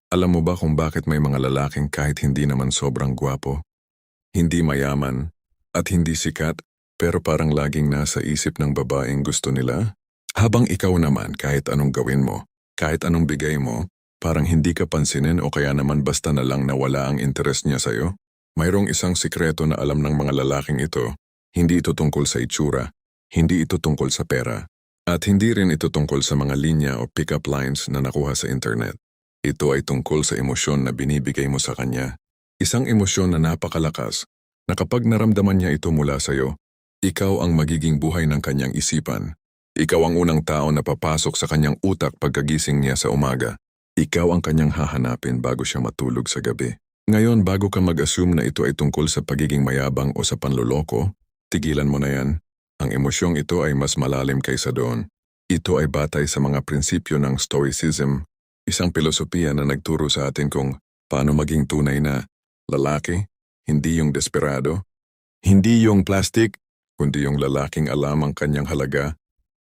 Alam mo ba kung bakit may mga lalaking kahit hindi naman sobrang gwapo, hindi mayaman, at hindi sikat, pero parang laging nasa isip ng babaeng gusto nila? Habang ikaw naman kahit anong gawin mo, kahit anong bigay mo, parang hindi ka pansinin o kaya naman basta na lang nawala ang interes niya sa'yo? Mayroong isang sikreto na alam ng mga lalaking ito, hindi ito tungkol sa itsura, hindi ito tungkol sa pera, at hindi rin ito tungkol sa mga linya o pick-up lines na nakuha sa internet. Ito ay tungkol sa emosyon na binibigay mo sa kanya. Isang emosyon na napakalakas, na kapag naramdaman niya ito mula sa'yo, ikaw ang magiging buhay ng kanyang isipan. Ikaw ang unang tao na papasok sa kanyang utak pagkagising niya sa umaga. Ikaw ang kanyang hahanapin bago siya matulog sa gabi. Ngayon, bago ka mag-assume na ito ay tungkol sa pagiging mayabang o sa panloloko, tigilan mo na yan. Ang emosyong ito ay mas malalim kaysa doon. Ito ay batay sa mga prinsipyo ng Stoicism, isang filosofiya na nagturo sa atin kung paano maging tunay na lalaki, hindi yung desperado, hindi yung plastic, kundi yung lalaking alam ang kanyang halaga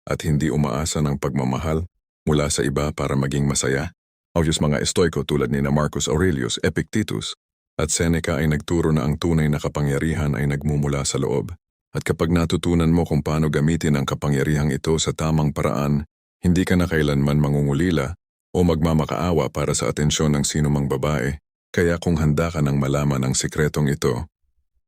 at hindi umaasa ng pagmamahal mula sa iba para maging masaya. Obvious mga Estoico tulad ni Marcus Aurelius, Epictetus, at Seneca ay nagturo na ang tunay na kapangyarihan ay nagmumula sa loob. At kapag natutunan mo kung paano gamitin ang kapangyarihang ito sa tamang paraan, hindi ka na kailanman mangungulila o magmamakaawa para sa atensyon ng sinumang babae. Kaya kung handa ka nang malaman ang sikretong ito,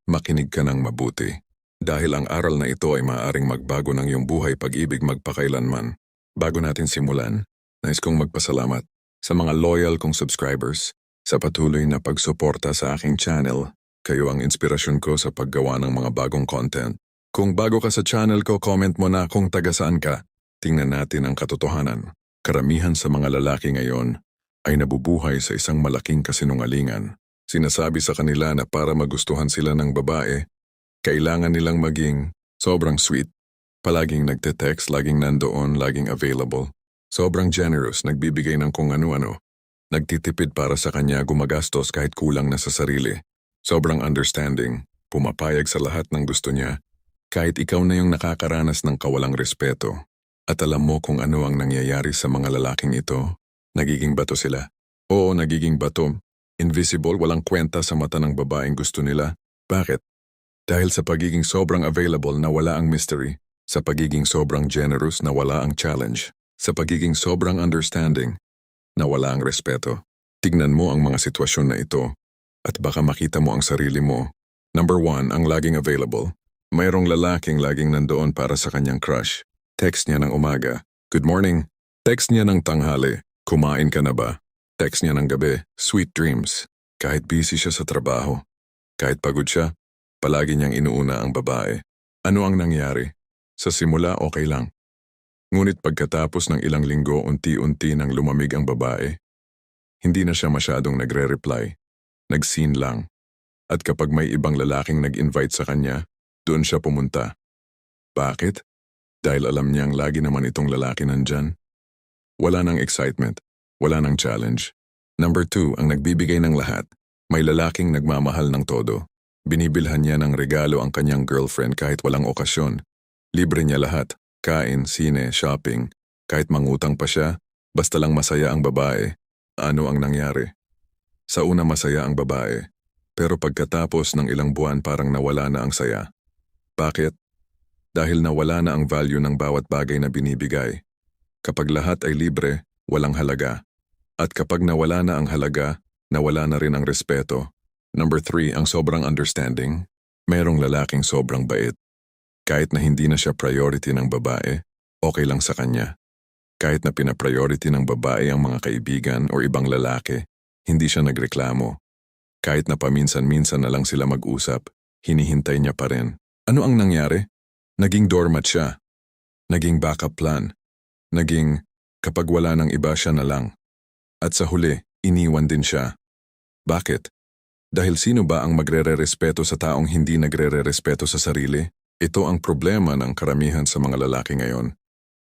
makinig ka ng mabuti. Dahil ang aral na ito ay maaaring magbago ng iyong buhay pag-ibig magpakailanman. Bago natin simulan, nais kong magpasalamat sa mga loyal kong subscribers sa patuloy na pagsuporta sa aking channel. Kayo ang inspirasyon ko sa paggawa ng mga bagong content. Kung bago ka sa channel ko, comment mo na kung taga saan ka. Tingnan natin ang katotohanan. Karamihan sa mga lalaki ngayon ay nabubuhay sa isang malaking kasinungalingan. Sinasabi sa kanila na para magustuhan sila ng babae, kailangan nilang maging sobrang sweet. Palaging nagte-text, laging nandoon, laging available. Sobrang generous, nagbibigay ng kung ano-ano. Nagtitipid para sa kanya, gumagastos kahit kulang na sa sarili. Sobrang understanding, pumapayag sa lahat ng gusto niya, kahit ikaw na yung nakakaranas ng kawalang respeto. At alam mo kung ano ang nangyayari sa mga lalaking ito? Nagiging bato sila. Oo, nagiging bato. Invisible, walang kwenta sa mata ng babaeng gusto nila. Bakit? Dahil sa pagiging sobrang available na wala ang mystery, sa pagiging sobrang generous na wala ang challenge, sa pagiging sobrang understanding na wala ang respeto. Tignan mo ang mga sitwasyon na ito at baka makita mo ang sarili mo. Number 1, ang laging available. Mayroong lalaking laging nandoon para sa kanyang crush. Text niya ng umaga, "Good morning." Text niya ng tanghali, "Kumain ka na ba?" Text niya ng gabi, "Sweet dreams." Kahit busy siya sa trabaho, kahit pagod siya, palagi niyang inuuna ang babae. Ano ang nangyari? Sa simula okay lang. Ngunit pagkatapos ng ilang linggo, unti-unti nang lumamig ang babae. Hindi na siya masyadong nagre-reply. Nag-scene lang. At kapag may ibang lalaking nag-invite sa kanya, doon siya pumunta. Bakit? Dahil alam niyang lagi naman itong lalaki nandyan. Wala nang excitement. Wala nang challenge. Number 2, ang nagbibigay ng lahat. May lalaking nagmamahal ng todo. Binibilhan niya ng regalo ang kanyang girlfriend kahit walang okasyon. Libre niya lahat. Kain, sine, shopping. Kahit mangutang pa siya, basta lang masaya ang babae. Ano ang nangyari? Sa una masaya ang babae. Pero pagkatapos ng ilang buwan parang nawala na ang saya. Bakit? Dahil nawala na ang value ng bawat bagay na binibigay. Kapag lahat ay libre, walang halaga. At kapag nawala na ang halaga, nawala na rin ang respeto. Number 3, ang sobrang understanding. Merong lalaking sobrang bait. Kahit na hindi na siya priority ng babae, okay lang sa kanya. Kahit na pina-priority ng babae ang mga kaibigan o ibang lalaki, hindi siya nagreklamo. Kahit na paminsan-minsan na lang sila mag-usap, hinihintay niya pa rin. Ano ang nangyari? Naging doormat siya. Naging backup plan. Naging kapag wala ng iba siya na lang. At sa huli, iniwan din siya. Bakit? Dahil sino ba ang magre-respeto sa taong hindi nagre-respeto sa sarili? Ito ang problema ng karamihan sa mga lalaki ngayon.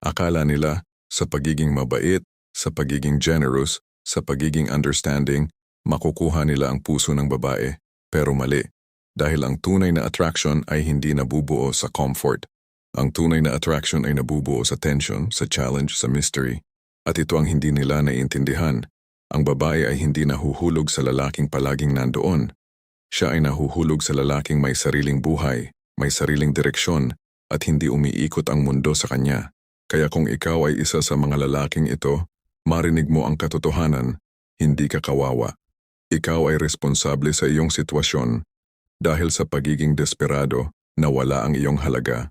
Akala nila sa pagiging mabait, sa pagiging generous, sa pagiging understanding, makukuha nila ang puso ng babae. Pero mali. Dahil ang tunay na attraction ay hindi nabubuo sa comfort. Ang tunay na attraction ay nabubuo sa tension, sa challenge, sa mystery. At ito ang hindi nila naiintindihan. Ang babae ay hindi nahuhulog sa lalaking palaging nandoon. Siya ay nahuhulog sa lalaking may sariling buhay, may sariling direksyon, at hindi umiikot ang mundo sa kanya. Kaya kung ikaw ay isa sa mga lalaking ito, marinig mo ang katotohanan, hindi ka kawawa. Ikaw ay responsable sa iyong sitwasyon dahil sa pagiging desperado, nawala ang iyong halaga.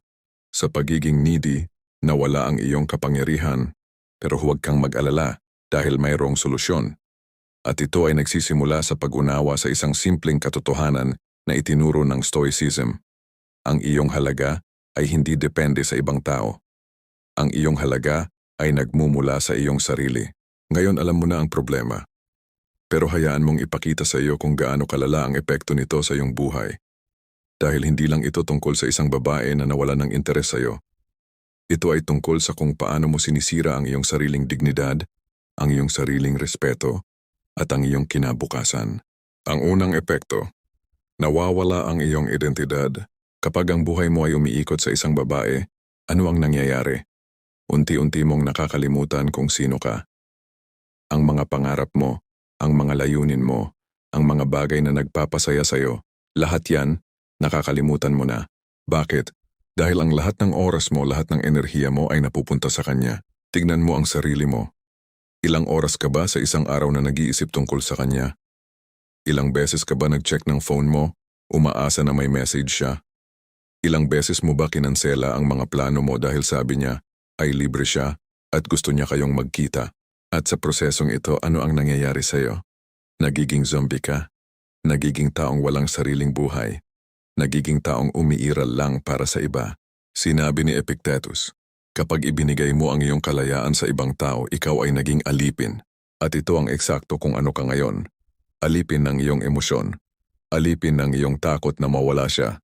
Sa pagiging needy, nawala ang iyong kapangyarihan. Pero huwag kang mag-alala dahil mayroong solusyon. At ito ay nagsisimula sa pag-unawa sa isang simpleng katotohanan na itinuro ng Stoicism. Ang iyong halaga ay hindi depende sa ibang tao. Ang iyong halaga ay nagmumula sa iyong sarili. Ngayon alam mo na ang problema. Pero hayaan mong ipakita sa iyo kung gaano kalala ang epekto nito sa iyong buhay. Dahil hindi lang ito tungkol sa isang babae na nawala ng interes sa iyo. Ito ay tungkol sa kung paano mo sinisira ang iyong sariling dignidad, ang iyong sariling respeto, at ang iyong kinabukasan. Ang unang epekto, nawawala ang iyong identidad. Kapag ang buhay mo ay umiikot sa isang babae, ano ang nangyayari? Unti-unti mong nakakalimutan kung sino ka. Ang mga pangarap mo, ang mga layunin mo, ang mga bagay na nagpapasaya sa'yo, lahat yan, nakakalimutan mo na. Bakit? Dahil ang lahat ng oras mo, lahat ng enerhiya mo ay napupunta sa kanya. Tignan mo ang sarili mo. Ilang oras ka ba sa isang araw na nag-iisip tungkol sa kanya? Ilang beses ka ba nag-check ng phone mo, umaasa na may message siya? Ilang beses mo ba kinansela ang mga plano mo dahil sabi niya ay libre siya at gusto niya kayong magkita? At sa prosesong ito, ano ang nangyayari sa'yo? Nagiging zombie ka? Nagiging taong walang sariling buhay? Nagiging taong umiiral lang para sa iba? Sinabi ni Epictetus, kapag ibinigay mo ang iyong kalayaan sa ibang tao, ikaw ay naging alipin. At ito ang eksakto kung ano ka ngayon. Alipin ng iyong emosyon. Alipin ng iyong takot na mawala siya.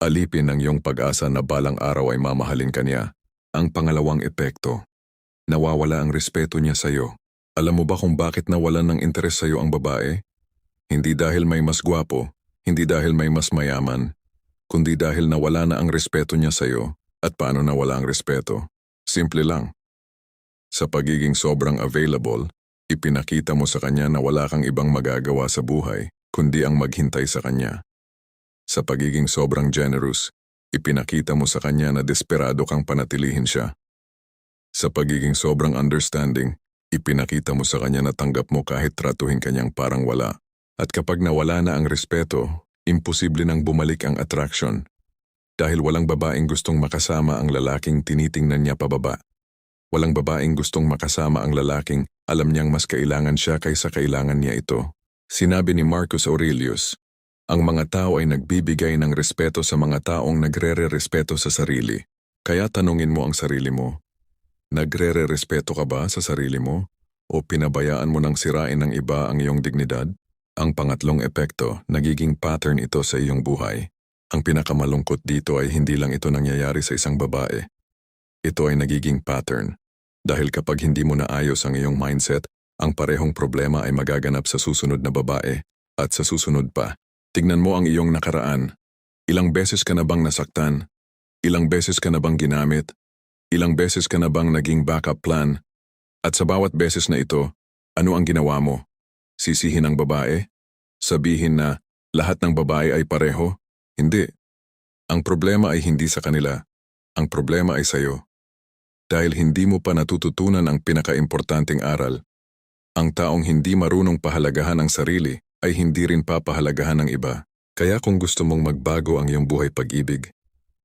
Alipin ng iyong pag-asa na balang araw ay mamahalin ka niya. Ang pangalawang epekto, nawawala ang respeto niya sa iyo. Alam mo ba kung bakit nawalan ng interes sa iyo ang babae? Hindi dahil may mas gwapo, hindi dahil may mas mayaman, kundi dahil nawala na ang respeto niya sa iyo. At paano nawala ang respeto? Simple lang. Sa pagiging sobrang available, ipinakita mo sa kanya na wala kang ibang magagawa sa buhay, kundi ang maghintay sa kanya. Sa pagiging sobrang generous, ipinakita mo sa kanya na desperado kang panatilihin siya. Sa pagiging sobrang understanding, ipinakita mo sa kanya na tanggap mo kahit tratuhin kanyang parang wala. At kapag nawala na ang respeto, imposible nang bumalik ang attraction. Dahil walang babaeng gustong makasama ang lalaking tinitingnan niya pababa. Walang babaeng gustong makasama ang lalaking alam niyang mas kailangan siya kaysa kailangan niya ito. Sinabi ni Marcus Aurelius, ang mga tao ay nagbibigay ng respeto sa mga taong nagre-respeto sa sarili. Kaya tanungin mo ang sarili mo, nagre-respeto ka ba sa sarili mo? O pinabayaan mo nang sirain ng iba ang iyong dignidad? Ang pangatlong epekto, nagiging pattern ito sa iyong buhay. Ang pinakamalungkot dito ay hindi lang ito nangyayari sa isang babae. Ito ay nagiging pattern. Dahil kapag hindi mo naayos ang iyong mindset, ang parehong problema ay magaganap sa susunod na babae at sa susunod pa. Tignan mo ang iyong nakaraan. Ilang beses ka na bang nasaktan? Ilang beses ka na bang ginamit? Ilang beses ka na bang naging backup plan? At sa bawat beses na ito, ano ang ginawa mo? Sisihin ang babae? Sabihin na lahat ng babae ay pareho? Hindi. Ang problema ay hindi sa kanila. Ang problema ay sa iyo. Dahil hindi mo pa natututunan ang pinakaimportanteng aral. Ang taong hindi marunong pahalagahan ang sarili ay hindi rin papahalagahan ng iba. Kaya kung gusto mong magbago ang iyong buhay pag-ibig,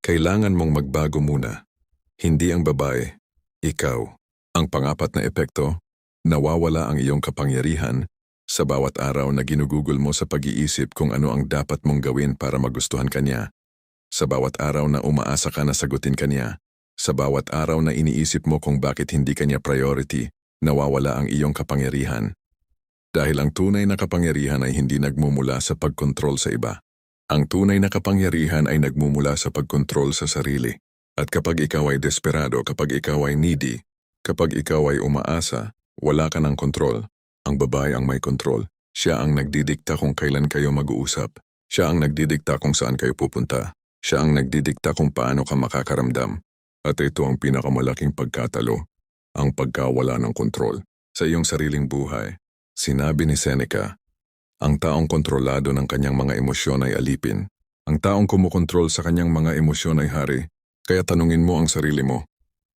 kailangan mong magbago muna. Hindi ang babae, ikaw. Ang pangapat na epekto, nawawala ang iyong kapangyarihan sa bawat araw na ginugugol mo sa pag-iisip kung ano ang dapat mong gawin para magustuhan kanya. Sa bawat araw na umaasa ka na sagutin kanya. Sa bawat araw na iniisip mo kung bakit hindi kanya priority, nawawala ang iyong kapangyarihan. Dahil ang tunay na kapangyarihan ay hindi nagmumula sa pagkontrol sa iba. Ang tunay na kapangyarihan ay nagmumula sa pagkontrol sa sarili. At kapag ikaw ay desperado, kapag ikaw ay needy, kapag ikaw ay umaasa, wala ka ng kontrol. Ang babae ang may kontrol. Siya ang nagdidikta kung kailan kayo mag-uusap. Siya ang nagdidikta kung saan kayo pupunta. Siya ang nagdidikta kung paano ka makakaramdam. At ito ang pinakamalaking pagkatalo, ang pagkawala ng kontrol sa iyong sariling buhay. Sinabi ni Seneca, ang taong kontrolado ng kanyang mga emosyon ay alipin. Ang taong kumukontrol sa kanyang mga emosyon ay hari. Kaya tanungin mo ang sarili mo,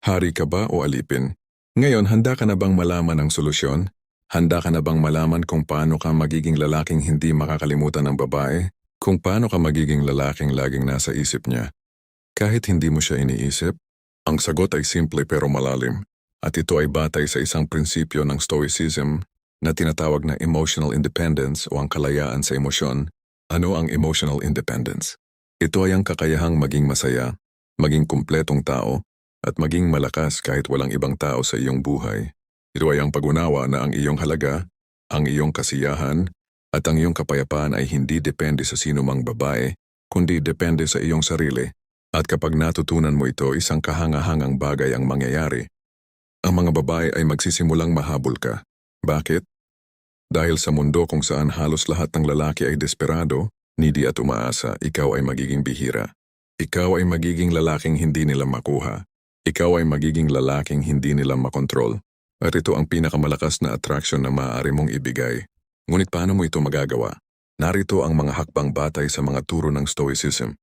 hari ka ba o alipin? Ngayon, handa ka na bang malaman ang solusyon? Handa ka na bang malaman kung paano ka magiging lalaking hindi makakalimutan ng babae? Kung paano ka magiging lalaking laging nasa isip niya? Kahit hindi mo siya iniisip? Ang sagot ay simple pero malalim. At ito ay batay sa isang prinsipyo ng Stoicism na tinatawag na emotional independence o ang kalayaan sa emosyon. Ano ang emotional independence? Ito ay ang kakayahang maging masaya, maging kumpletong tao, at maging malakas kahit walang ibang tao sa iyong buhay. Ito ay ang pag-unawa na ang iyong halaga, ang iyong kasiyahan, at ang iyong kapayapaan ay hindi depende sa sino mang babae, kundi depende sa iyong sarili. At kapag natutunan mo ito, isang kahangahangang bagay ang mangyayari. Ang mga babae ay magsisimulang mahabol ka. Bakit? Dahil sa mundo kung saan halos lahat ng lalaki ay desperado, needy at umaasa, ikaw ay magiging bihira. Ikaw ay magiging lalaking hindi nila makuha. Ikaw ay magiging lalaking hindi nila makontrol. At ito ang pinakamalakas na attraction na maaari mong ibigay. Ngunit paano mo ito magagawa? Narito ang mga hakbang batay sa mga turo ng Stoicism.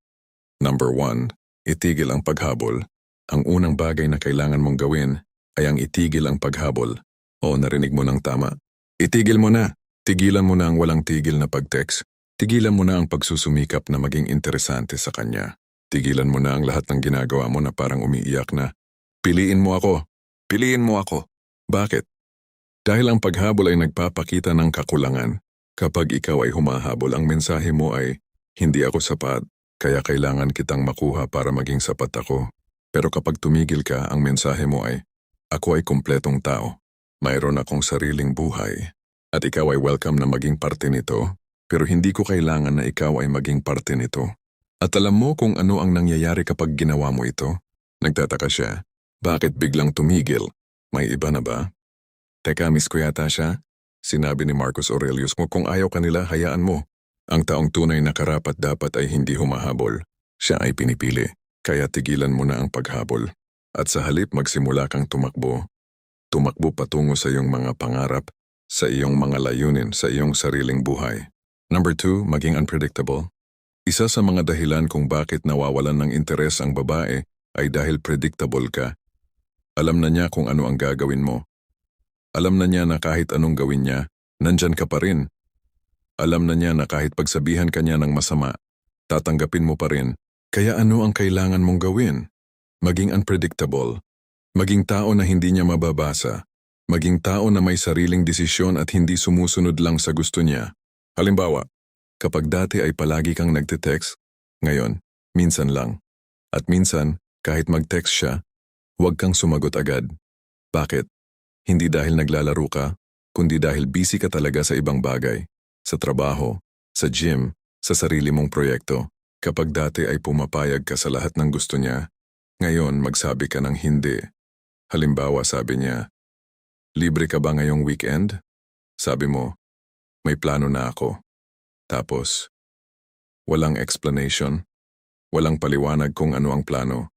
Number 1. Itigil ang paghabol. Ang unang bagay na kailangan mong gawin ay ang itigil ang paghabol. O narinig mo ng tama. Itigil mo na. Tigilan mo na ang walang tigil na pag-text. Tigilan mo na ang pagsusumikap na maging interesante sa kanya. Tigilan mo na ang lahat ng ginagawa mo na parang umiiyak na. Piliin mo ako. Piliin mo ako. Bakit? Dahil ang paghabol ay nagpapakita ng kakulangan. Kapag ikaw ay humahabol, ang mensahe mo ay, hindi ako sapat, kaya kailangan kitang makuha para maging sapat ako. Pero kapag tumigil ka, ang mensahe mo ay, ako ay kumpletong tao. Mayroon akong sariling buhay. At ikaw ay welcome na maging parte nito, pero hindi ko kailangan na ikaw ay maging parte nito. At alam mo kung ano ang nangyayari kapag ginawa mo ito? Nagtataka siya. Bakit biglang tumigil? May iba na ba? Teka, miss ko yata siya. Sinabi ni Marcus Aurelius mo kung ayaw kanila, hayaan mo. Ang taong tunay na karapat dapat ay hindi humahabol. Siya ay pinipili, kaya tigilan mo na ang paghabol. At sa halip magsimula kang tumakbo. Tumakbo patungo sa iyong mga pangarap, sa iyong mga layunin, sa iyong sariling buhay. Number 2, maging unpredictable. Isa sa mga dahilan kung bakit nawawalan ng interes ang babae ay dahil predictable ka. Alam na niya kung ano ang gagawin mo. Alam na niya na kahit anong gawin niya, nandyan ka pa rin. Alam na niya na kahit pagsabihan ka niya ng masama, tatanggapin mo pa rin. Kaya ano ang kailangan mong gawin? Maging unpredictable. Maging tao na hindi niya mababasa. Maging tao na may sariling desisyon at hindi sumusunod lang sa gusto niya. Halimbawa, kapag dati ay palagi kang nagte-text, ngayon, minsan lang. At minsan, kahit mag-text siya, huwag kang sumagot agad. Bakit? Hindi dahil naglalaro ka, kundi dahil busy ka talaga sa ibang bagay. Sa trabaho, sa gym, sa sarili mong proyekto. Kapag dati ay pumapayag ka sa lahat ng gusto niya, ngayon magsabi ka ng hindi. Halimbawa sabi niya, libre ka ba ngayong weekend? Sabi mo, may plano na ako. Tapos, walang explanation, walang paliwanag kung ano ang plano.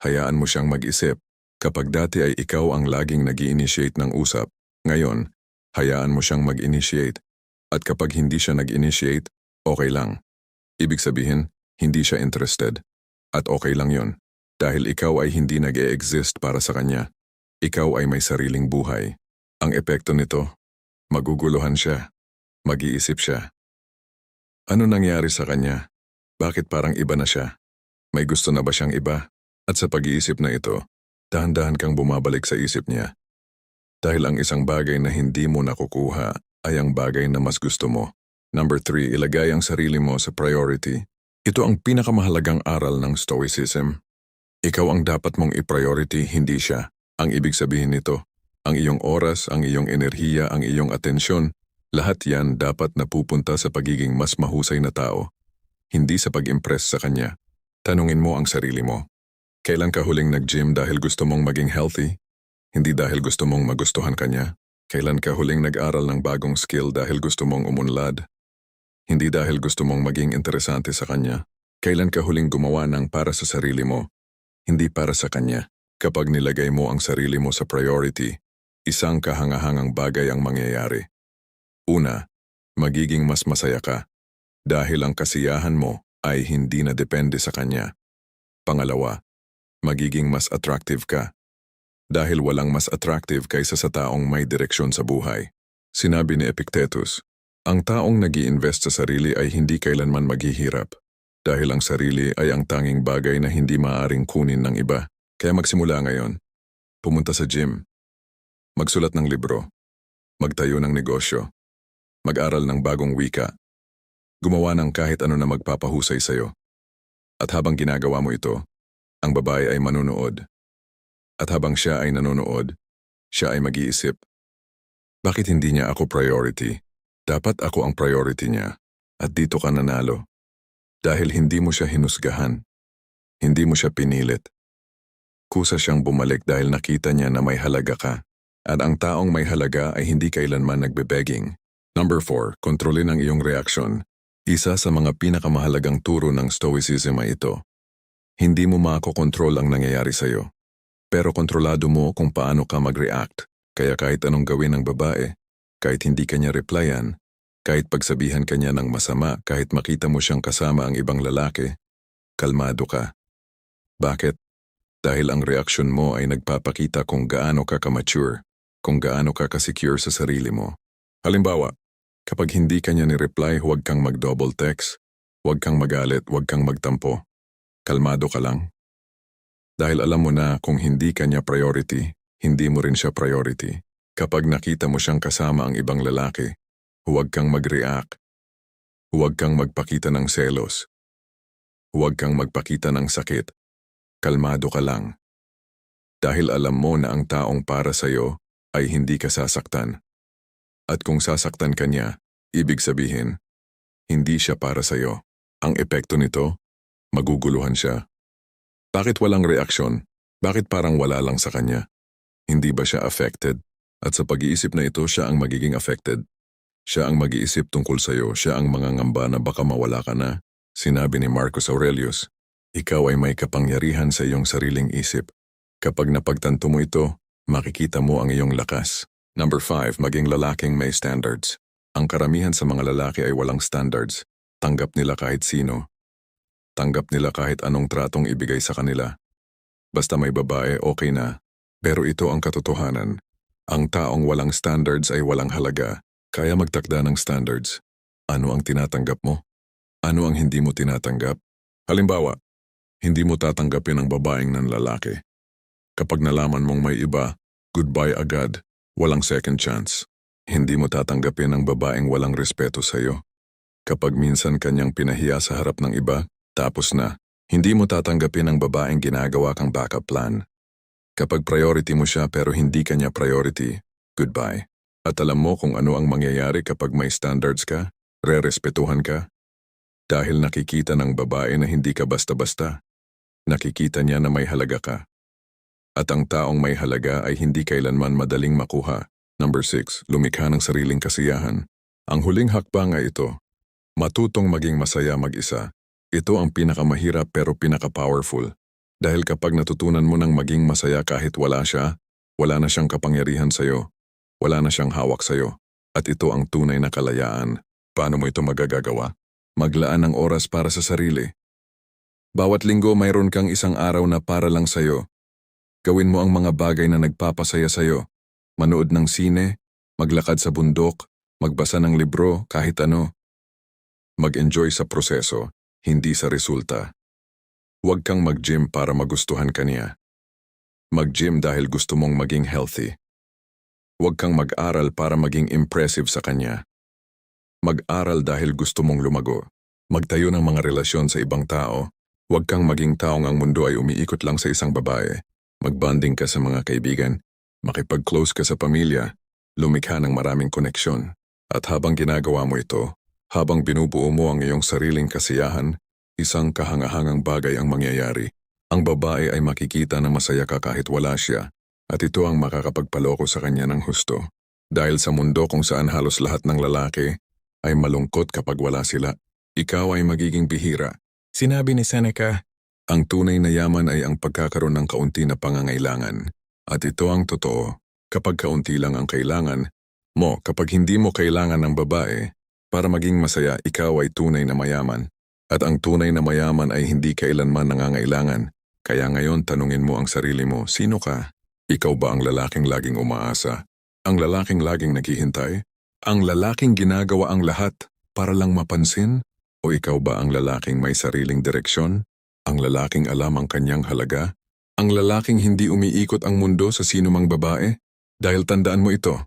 Hayaan mo siyang mag-isip. Kapag dati ay ikaw ang laging nag-i-initiate ng usap, ngayon, hayaan mo siyang mag-initiate. At kapag hindi siya nag-initiate, okay lang. Ibig sabihin, hindi siya interested. At okay lang yon. Dahil ikaw ay hindi nag-e-exist para sa kanya. Ikaw ay may sariling buhay. Ang epekto nito, maguguluhan siya. Mag-iisip siya. Ano nangyari sa kanya? Bakit parang iba na siya? May gusto na ba siyang iba? At sa pag-iisip na ito, dahan-dahan kang bumabalik sa isip niya. Dahil ang isang bagay na hindi mo nakukuha ay ang bagay na mas gusto mo. Number 3, ilagay ang sarili mo sa priority. Ito ang pinakamahalagang aral ng Stoicism. Ikaw ang dapat mong i-priority, hindi siya. Ang ibig sabihin nito, ang iyong oras, ang iyong enerhiya, ang iyong atensyon, lahat yan dapat napupunta sa pagiging mas mahusay na tao. Hindi sa pag-impress sa kanya. Tanungin mo ang sarili mo. Kailan ka huling nag-gym dahil gusto mong maging healthy? Hindi dahil gusto mong magustuhan kanya? Kailan ka huling nag-aral ng bagong skill dahil gusto mong umunlad? Hindi dahil gusto mong maging interesante sa kanya? Kailan ka huling gumawa ng para sa sarili mo? Hindi para sa kanya. Kapag nilagay mo ang sarili mo sa priority, isang kahangahangang bagay ang mangyayari. Una, magiging mas masaya ka dahil ang kasiyahan mo ay hindi na depende sa kanya. Pangalawa, magiging mas attractive ka dahil walang mas attractive kaysa sa taong may direksyon sa buhay. Sinabi ni Epictetus, ang taong nag-iinvest sa sarili ay hindi kailanman maghihirap dahil ang sarili ay ang tanging bagay na hindi maaaring kunin ng iba. Kaya magsimula ngayon, pumunta sa gym, magsulat ng libro, magtayo ng negosyo, mag-aral ng bagong wika, gumawa ng kahit ano na magpapahusay sa'yo. At habang ginagawa mo ito, ang babae ay manunood. At habang siya ay nanonood, siya ay mag-iisip, bakit hindi niya ako priority? Dapat ako ang priority niya. At dito ka nanalo. Dahil hindi mo siya hinusgahan. Hindi mo siya pinilit. Kusa siyang bumalik dahil nakita niya na may halaga ka. At ang taong may halaga ay hindi kailanman nagbe-begging. Number 4, kontrolin ang iyong reaksyon. Isa sa mga pinakamahalagang turo ng Stoicism ay ito. Hindi mo makokontrol ang nangyayari sa'yo. Pero kontrolado mo kung paano ka mag-react. Kaya kahit anong gawin ng babae, kahit hindi kanya replyan, kahit pagsabihan kanya ng masama, kahit makita mo siyang kasama ang ibang lalaki, kalmado ka. Bakit? Dahil ang reaksyon mo ay nagpapakita kung gaano ka ka-mature, kung gaano ka ka-secure sa sarili mo. Halimbawa, kapag hindi kanya ni-reply, huwag kang mag-double text, huwag kang magalit, huwag kang magtampo. Kalmado ka lang. Dahil alam mo na kung hindi kanya priority, hindi mo rin siya priority. Kapag nakita mo siyang kasama ang ibang lalaki, huwag kang mag-react. Huwag kang magpakita ng selos. Huwag kang magpakita ng sakit. Kalmado ka lang. Dahil alam mo na ang taong para sa'yo ay hindi ka sasaktan. At kung sasaktan ka niya, ibig sabihin, hindi siya para sa'yo. Ang epekto nito, maguguluhan siya. Bakit walang reaksyon? Bakit parang wala lang sa kanya? Hindi ba siya affected? At sa pag-iisip na ito, siya ang magiging affected. Siya ang mag-iisip tungkol sa'yo, siya ang mangangamba na baka mawala ka na. Sinabi ni Marcus Aurelius, ikaw ay may kapangyarihan sa iyong sariling isip. Kapag napagtanto mo ito, makikita mo ang iyong lakas. Number 5, maging lalaking may standards. Ang karamihan sa mga lalaki ay walang standards. Tanggap nila kahit sino. Tanggap nila kahit anong tratong ibigay sa kanila. Basta may babae, okay na. Pero ito ang katotohanan. Ang taong walang standards ay walang halaga. Kaya magtakda ng standards. Ano ang tinatanggap mo? Ano ang hindi mo tinatanggap? Halimbawa, hindi mo tatanggapin ang babaeng ng lalaki. Kapag nalaman mong may iba, goodbye agad. Walang second chance. Hindi mo tatanggapin ang babaeng walang respeto sa'yo. Kapag minsan kanyang pinahiya sa harap ng iba, tapos na. Hindi mo tatanggapin ang babaeng ginagawa kang backup plan. Kapag priority mo siya pero hindi kanya priority, goodbye. At alam mo kung ano ang mangyayari kapag may standards ka, rerespetuhan ka. Dahil nakikita ng babae na hindi ka basta-basta. Nakikita niya na may halaga ka. At ang taong may halaga ay hindi kailanman madaling makuha. Number 6, lumikha ng sariling kasiyahan. Ang huling hakbang ay ito. Matutong maging masaya mag-isa. Ito ang pinakamahirap pero pinaka-powerful. Dahil kapag natutunan mo ng maging masaya kahit wala siya, wala na siyang kapangyarihan sa'yo. Wala na siyang hawak sa'yo. At ito ang tunay na kalayaan. Paano mo ito magagagawa? Maglaan ng oras para sa sarili. Bawat linggo mayroon kang isang araw na para lang sa'yo. Gawin mo ang mga bagay na nagpapasaya sa'yo. Manood ng sine, maglakad sa bundok, magbasa ng libro, kahit ano. Mag-enjoy sa proseso, hindi sa resulta. Huwag kang mag-gym para magustuhan ka niya. Mag-gym dahil gusto mong maging healthy. Huwag kang mag-aral para maging impressive sa kanya. Mag-aral dahil gusto mong lumago. Magtayo ng mga relasyon sa ibang tao. Huwag kang maging taong ang mundo ay umiikot lang sa isang babae. Mag-bonding ka sa mga kaibigan. Makipag-close ka sa pamilya. Lumikha ng maraming koneksyon. At habang ginagawa mo ito, habang binubuo mo ang iyong sariling kasiyahan, isang kahangahangang bagay ang mangyayari. Ang babae ay makikita na masaya ka kahit wala siya. At ito ang makakapagpaloko sa kanya ng husto. Dahil sa mundo kung saan halos lahat ng lalaki ay malungkot kapag wala sila, ikaw ay magiging bihira. Sinabi ni Seneca, ang tunay na yaman ay ang pagkakaroon ng kaunti na pangangailangan. At ito ang totoo, kapag kaunti lang ang kailangan, Kapag hindi mo kailangan ng babae, para maging masaya, ikaw ay tunay na mayaman. At ang tunay na mayaman ay hindi kailanman nangangailangan. Kaya ngayon tanungin mo ang sarili mo, sino ka? Ikaw ba ang lalaking laging umaasa? Ang lalaking laging naghihintay? Ang lalaking ginagawa ang lahat para lang mapansin? O ikaw ba ang lalaking may sariling direksyon? Ang lalaking alam ang kanyang halaga? Ang lalaking hindi umiikot ang mundo sa sinumang babae? Dahil tandaan mo ito,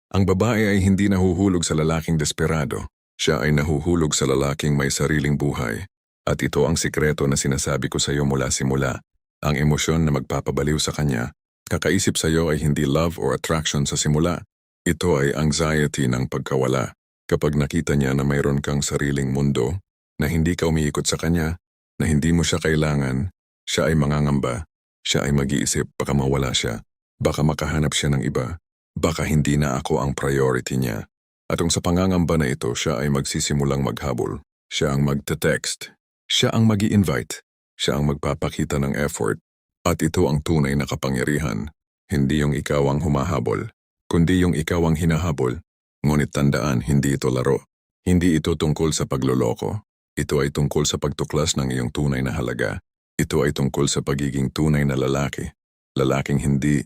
ang babae ay hindi nahuhulog sa lalaking desperado. Siya ay nahuhulog sa lalaking may sariling buhay. At ito ang sikreto na sinasabi ko sa iyo mula simula. Ang emosyon na magpapabaliw sa kanya, kakaisip sa iyo ay hindi love or attraction sa simula. Ito ay anxiety ng pagkawala. Kapag nakita niya na mayroon kang sariling mundo, na hindi ka umiikot sa kanya, na hindi mo siya kailangan, siya ay mangangamba. Siya ay mag-iisip, baka mawala siya. Baka makahanap siya ng iba. Baka hindi na ako ang priority niya. At kung sa pangangamba na ito, siya ay magsisimulang maghabol. Siya ang magte-text. Siya ang mag-i-invite. Siya ang magpapakita ng effort. At ito ang tunay na kapangyarihan. Hindi yung ikaw ang humahabol, kundi yung ikaw ang hinahabol. Ngunit tandaan, hindi ito laro. Hindi ito tungkol sa pagloloko. Ito ay tungkol sa pagtuklas ng iyong tunay na halaga. Ito ay tungkol sa pagiging tunay na lalaki. Lalaking hindi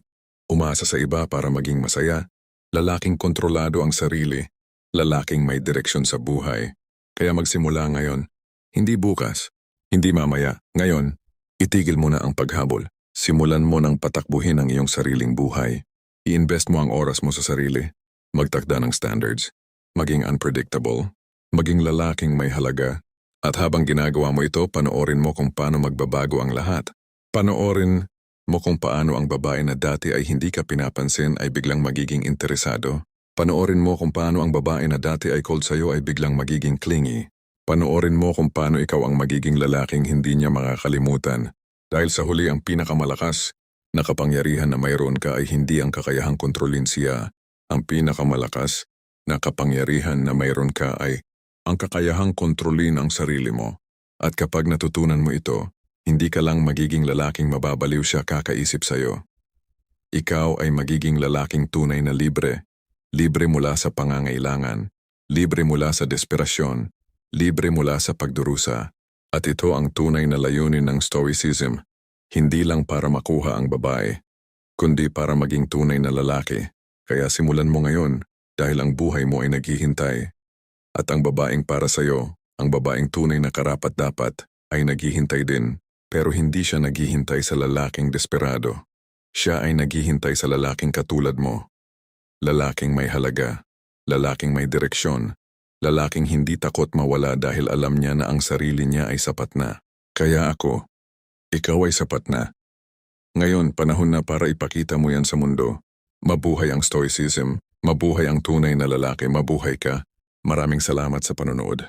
umasa sa iba para maging masaya. Lalaking kontrolado ang sarili. Lalaking may direksyon sa buhay. Kaya magsimula ngayon. Hindi bukas. Hindi mamaya. Ngayon, itigil mo na ang paghabol. Simulan mo ng patakbuhin ang iyong sariling buhay. I-invest mo ang oras mo sa sarili. Magtakda ng standards. Maging unpredictable. Maging lalaking may halaga. At habang ginagawa mo ito, panoorin mo kung paano magbabago ang lahat. Panoorin mo kung paano ang babae na dati ay hindi ka pinapansin ay biglang magiging interesado. Panoorin mo kung paano ang babae na dati ay cold sa'yo ay biglang magiging clingy. Panoorin mo kung paano ikaw ang magiging lalaking hindi niya makakalimutan. Dahil sa huli ang pinakamalakas na kapangyarihan na mayroon ka ay hindi ang kakayahang kontrolin siya. Ang pinakamalakas na kapangyarihan na mayroon ka ay ang kakayahang kontrolin ang sarili mo. At kapag natutunan mo ito, hindi ka lang magiging lalaking mababaliw siya kakaisip sa'yo. Ikaw ay magiging lalaking tunay na libre. Libre mula sa pangangailangan. Libre mula sa desperasyon. Libre mula sa pagdurusa. At ito ang tunay na layunin ng Stoicism. Hindi lang para makuha ang babae, kundi para maging tunay na lalaki. Kaya simulan mo ngayon dahil ang buhay mo ay naghihintay. At ang babaeng para sa'yo, ang babaeng tunay na karapat-dapat, ay naghihintay din. Pero hindi siya naghihintay sa lalaking desperado. Siya ay naghihintay sa lalaking katulad mo. Lalaking may halaga. Lalaking may direksyon. Lalaking hindi takot mawala dahil alam niya na ang sarili niya ay sapat na. Kaya ako, ikaw ay sapat na. Ngayon, panahon na para ipakita mo yan sa mundo. Mabuhay ang Stoicism. Mabuhay ang tunay na lalaki. Mabuhay ka. Maraming salamat sa panonood.